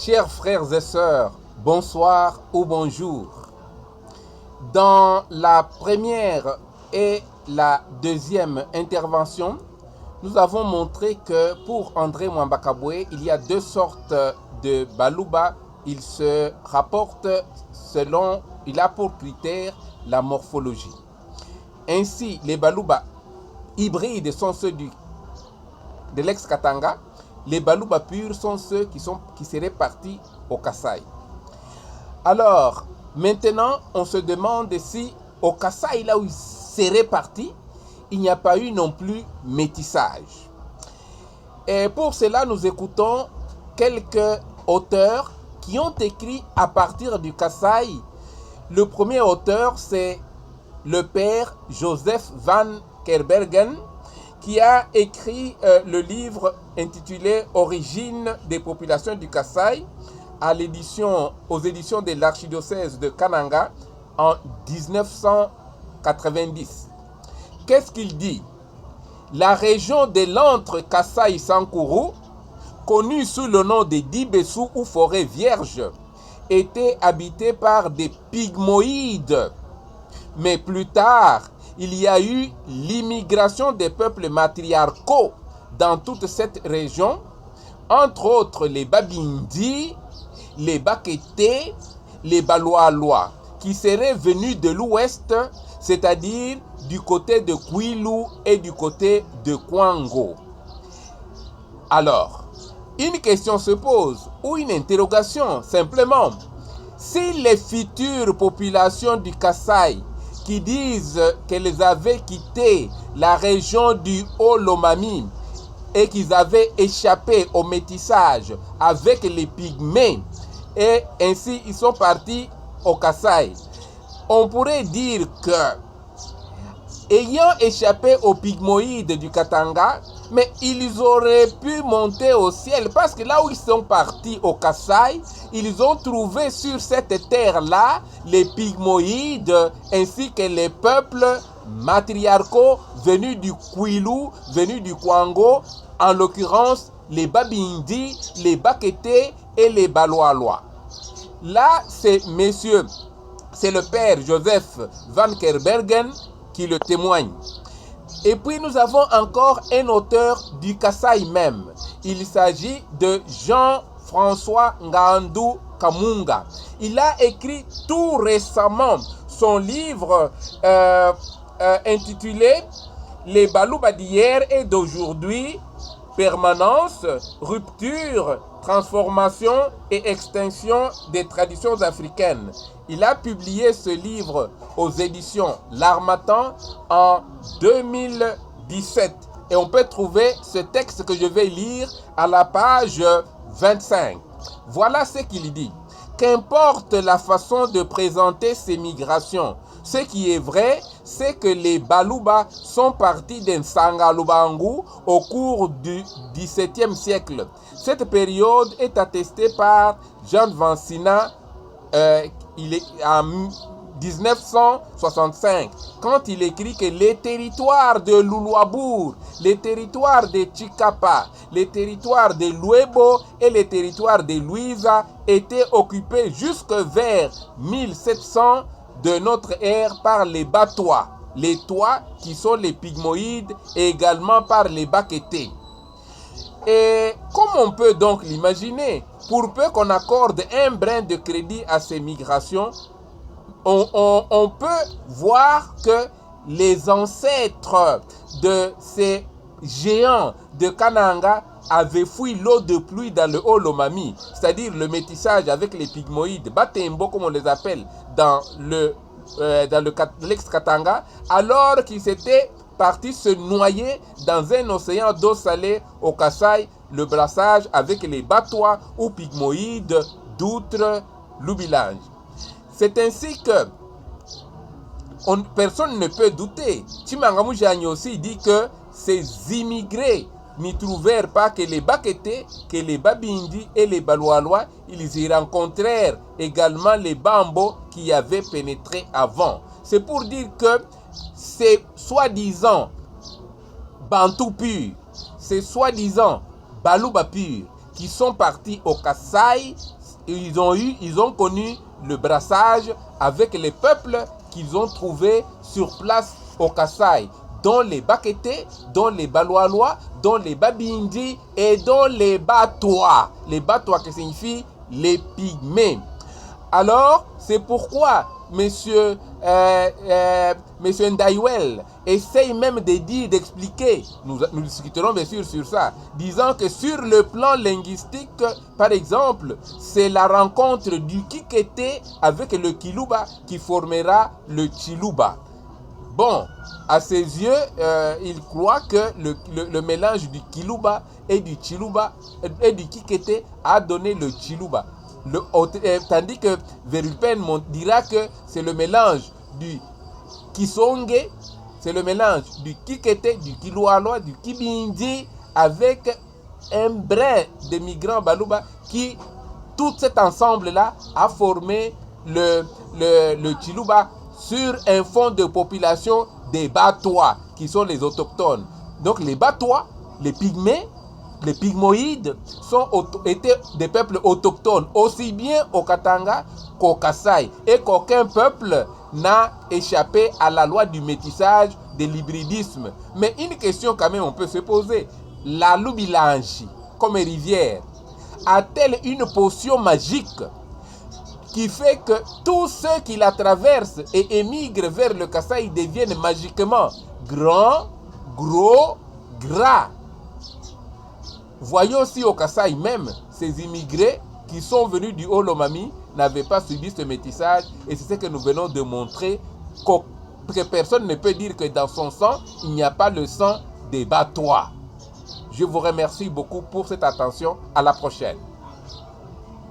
Chers frères et sœurs, bonsoir ou bonjour. Dans la première et la deuxième intervention, nous avons montré que pour André Mwamba Kabwe, il y a deux sortes de Baluba. Il se rapporte selon, il a pour critère la morphologie. Ainsi, les Baluba hybrides sont ceux de l'ex-Katanga. Les Baluba purs sont ceux qui seraient partis au Kasaï. Alors, maintenant, on se demande si au Kasaï, là où ils seraient partis, il n'y a pas eu non plus métissage. Et pour cela, nous écoutons quelques auteurs qui ont écrit à partir du Kasaï. Le premier auteur, c'est le père Joseph Van Kerbergen, qui a écrit le livre intitulé « Origine des populations du Kasaï » aux éditions de l'archidiocèse de Kananga en 1990. Qu'est-ce qu'il dit? La région de l'antre Kasaï-Sankuru, connue sous le nom de Dibessou ou forêt vierge, était habitée par des pygmoïdes. Mais plus tard, il y a eu l'immigration des peuples matriarcaux dans toute cette région, entre autres les Babindi, les Bakété, les Baloalois, qui seraient venus de l'ouest, c'est-à-dire du côté de Kwilu et du côté de Kwango. Alors, une question se pose, ou une interrogation, simplement. Si les futures populations du Kasaï qui disent qu'elles avaient quitté la région du Haut-Lomami et qu'ils avaient échappé au métissage avec les Pygmées et ainsi ils sont partis au Kasaï. On pourrait dire que, ayant échappé aux Pygmoïdes du Katanga, mais ils auraient pu monter au ciel parce que là où ils sont partis au Kasaï, ils ont trouvé sur cette terre-là les Pygmoïdes ainsi que les peuples matriarcaux venus du Kwilu, venus du Kwango, en l'occurrence les Babindi, les Bakété et les Baloalois. Là, c'est le père Joseph Van Kerbergen qui le témoigne. Et puis nous avons encore un auteur du Kasaï même. Il s'agit de Jean-François Ngandou Kamunga. Il a écrit tout récemment son livre intitulé Les Baluba d'hier et d'aujourd'hui, permanence, rupture, transformation et extinction des traditions africaines. Il a publié ce livre aux éditions L'Harmattan en 2017. Et on peut trouver ce texte que je vais lire à la page 25. Voilà ce qu'il dit. Qu'importe la façon de présenter ces migrations, ce qui est vrai, c'est que les Baluba sont partis d'Nsangalubangu au cours du XVIIe siècle. Cette période est attestée par Jean Vansina il est en 1965, quand il écrit que les territoires de Luluabour, les territoires de Chikapa, les territoires de Luebo et les territoires de Luiza étaient occupés jusque vers 1700 de notre ère par les Batois, les Tois qui sont les Pygmoïdes, et également par les Bakété. Et comme on peut donc l'imaginer, pour peu qu'on accorde un brin de crédit à ces migrations, on peut voir que les ancêtres de ces géants de Kananga avaient fui l'eau de pluie dans le Haut-Lomami, c'est-à-dire le métissage avec les Pygmoïdes, Batembo comme on les appelle dans l'ex-Katanga, alors qu'ils s'étaient partis se noyer dans un océan d'eau salée au Kasaï, le brassage avec les Batois ou Pygmoïdes d'Outre-Loubilange. C'est ainsi que personne ne peut douter. Chimangamou Jani aussi dit que ces immigrés n'y trouvèrent pas que les Bakété, que les Babindi et les Baloalois. Ils y rencontrèrent également les Bambo qui avaient pénétré avant. C'est pour dire que ces soi-disant Bantou purs, ces soi-disant Baluba purs qui sont partis au Kasaï ils ont connu le brassage avec les peuples qu'ils ont trouvés sur place au Kasaï, dont les Bakété, dont les Baloalois, dont les Babindi et dont les Batois. Les Batois qui signifient les pygmées. Alors, c'est pourquoi Monsieur Ndaiwel essaye même de dire, d'expliquer, nous discuterons bien sûr sur ça, disant que sur le plan linguistique, par exemple, c'est la rencontre du Kikete avec le Kiluba qui formera le Chiluba. Bon, à ses yeux, il croit que le mélange du Kiluba et du Chiluba et du Kikete a donné le Chiluba. Tandis que Verulpen dira que c'est le mélange du Kisonge, c'est le mélange du Kikete, du Kilualois, du Kibindi avec un brin de migrants Baluba qui, tout cet ensemble-là, a formé le Chiluba sur un fond de population des Batois, qui sont les autochtones. Donc les Batois, les Pygmées, les Pygmoïdes étaient des peuples autochtones, aussi bien au Katanga qu'au Kasaï, et qu'aucun peuple n'a échappé à la loi du métissage, de l'hybridisme. Mais une question quand même on peut se poser, la Lubilanchi, comme rivière, a-t-elle une potion magique qui fait que tous ceux qui la traversent et émigrent vers le Kasaï deviennent magiquement grands, gros, gras? Voyons si au Kasaï même, ces immigrés qui sont venus du Haut-Lomami n'avaient pas subi ce métissage. Et c'est ce que nous venons de montrer, que personne ne peut dire que dans son sang, il n'y a pas le sang des Batois. Je vous remercie beaucoup pour cette attention. À la prochaine.